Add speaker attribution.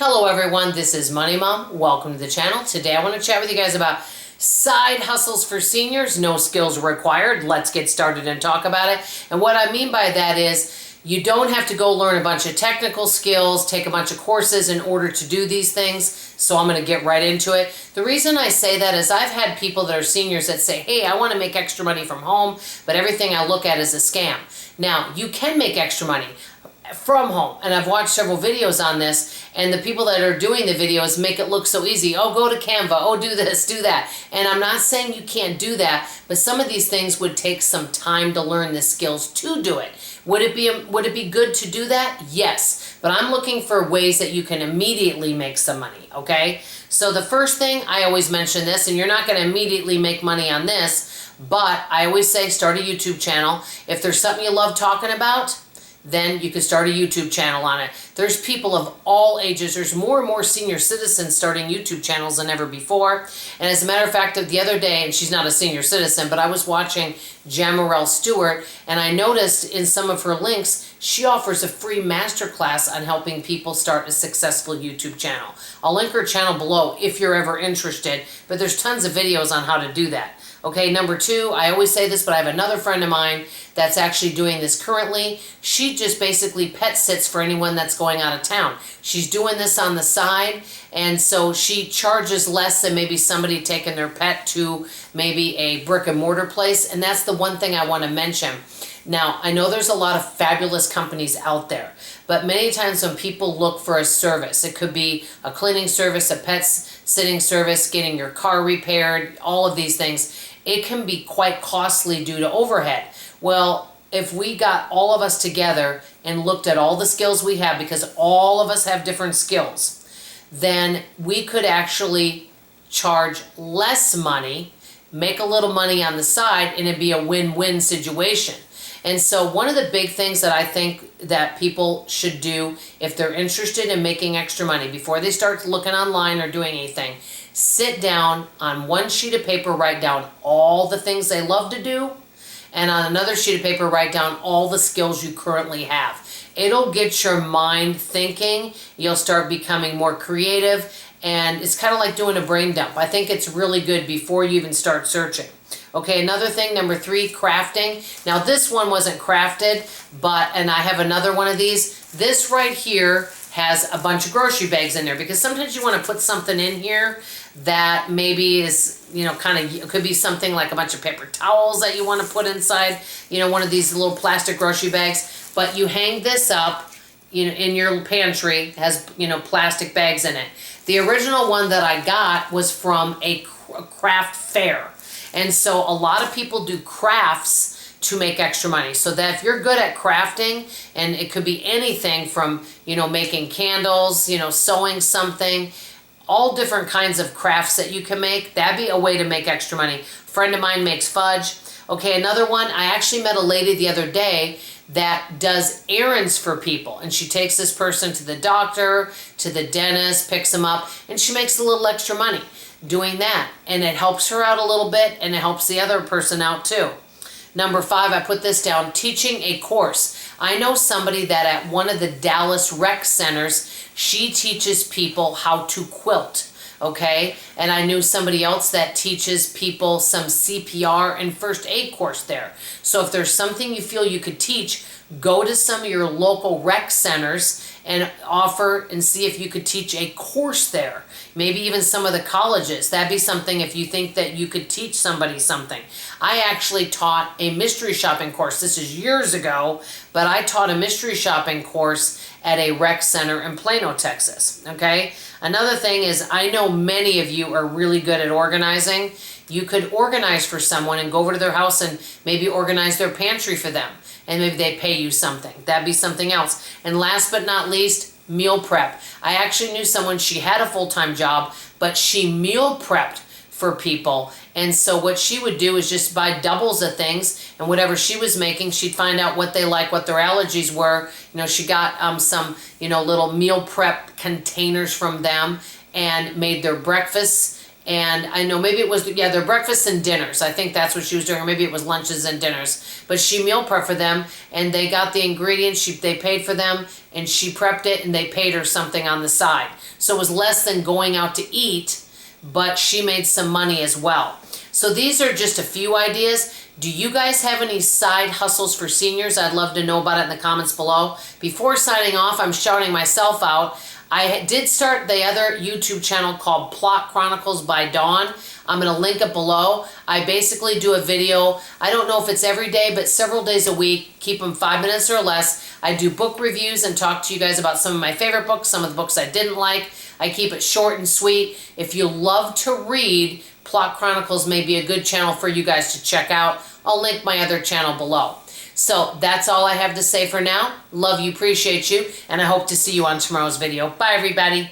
Speaker 1: Hello everyone, this is Money Mom. Welcome to the channel. Today I want to chat with you guys about side hustles for seniors, no skills required. Let's get started and talk about it. And what I mean by that is you don't have to go learn a bunch of technical skills, take a bunch of courses in order to do these things. So I'm going to get right into it. The reason I say that is I've had people that are seniors that say, hey, I want to make extra money from home, but everything I look at is a scam. Now, you can make extra money from home, and I've watched several videos on this, and the people that are doing the videos make it look so easy. Oh, go to Canva, oh, do this, do that. And I'm not saying you can't do that, but some of these things would take some time to learn the skills to do it. Would it be good to do that? Yes, but I'm looking for ways that you can immediately make some money, okay? So the first thing, I always mention this, and you're not going to immediately make money on this, but I always say start a YouTube channel. If there's something you love talking about, then you can start a YouTube channel on it. There's people of all ages. There's more and more senior citizens starting YouTube channels than ever before. And as a matter of fact, the other day, and she's not a senior citizen, but I was watching Jamarelle Stewart, and I noticed in some of her links, she offers a free masterclass on helping people start a successful YouTube channel. I'll link her channel below if you're ever interested, but there's tons of videos on how to do that. Okay, number two, I always say this, but I have another friend of mine that's actually doing this currently. She just basically pet sits for anyone that's going out of town. She's doing this on the side, and so she charges less than maybe somebody taking their pet to maybe a brick and mortar place, and that's the one thing I want to mention. Now, I know there's a lot of fabulous companies out there, but many times when people look for a service, it could be a cleaning service, a pet sitting service, getting your car repaired, all of these things, it can be quite costly due to overhead. Well, if we got all of us together and looked at all the skills we have, because all of us have different skills, then we could actually charge less money, make a little money on the side, and it'd be a win-win situation. And so one of the big things that I think that people should do if they're interested in making extra money before they start looking online or doing anything, sit down on one sheet of paper, write down all the things they love to do, and on another sheet of paper, write down all the skills you currently have. It'll get your mind thinking. You'll start becoming more creative, and it's kind of like doing a brain dump. I think it's really good before you even start searching. Okay, another thing, number three, crafting. Now this one wasn't crafted, and I have another one of these. This right here has a bunch of grocery bags in there, because sometimes you want to put something in here that maybe is, it could be something like a bunch of paper towels that you want to put inside, one of these little plastic grocery bags. But you hang this up, in your pantry, has, plastic bags in it. The original one that I got was from a craft fair. And so a lot of people do crafts to make extra money. So that if you're good at crafting, and it could be anything from, making candles, sewing something, all different kinds of crafts that you can make, that'd be a way to make extra money. A friend of mine makes fudge. Okay, another one, I actually met a lady the other day that does errands for people, and she takes this person to the doctor, to the dentist, picks them up, and she makes a little extra money doing that, and it helps her out a little bit, and it helps the other person out too. Number five, I put this down, teaching a course. I know somebody that at one of the Dallas rec centers, she teaches people how to quilt, okay? And I knew somebody else that teaches people some CPR and first aid course there. So if there's something you feel you could teach, go to some of your local rec centers and offer and see if you could teach a course there. Maybe even some of the colleges. That'd be something if you think that you could teach somebody something. I actually taught a mystery shopping course. This is years ago, but I taught a mystery shopping course at a rec center in Plano, Texas. Okay? Another thing is, I know many of you are really good at organizing. You could organize for someone and go over to their house and maybe organize their pantry for them. And maybe they pay you something. That'd be something else. And last but not least, meal prep. I actually knew someone, she had a full-time job, but she meal prepped for people. And so what she would do is just buy doubles of things, and whatever she was making, she'd find out what they like, what their allergies were. She got some, little meal prep containers from them and made their breakfasts And I know maybe it was, yeah, their breakfasts and dinners. I think that's what she was doing, or maybe it was lunches and dinners. But she meal prepped for them, and they got the ingredients, they paid for them, and she prepped it, and they paid her something on the side. So it was less than going out to eat, but she made some money as well. So these are just a few ideas. Do you guys have any side hustles for seniors? I'd love to know about it in the comments below. Before signing off, I'm shouting myself out. I did start the other YouTube channel called Plot Chronicles by Dawn. I'm going to link it below. I basically do a video. I don't know if it's every day, but several days a week. Keep them 5 minutes or less. I do book reviews and talk to you guys about some of my favorite books, some of the books I didn't like. I keep it short and sweet. If you love to read, Plot Chronicles may be a good channel for you guys to check out. I'll link my other channel below. So that's all I have to say for now. Love you, appreciate you, and I hope to see you on tomorrow's video. Bye, everybody.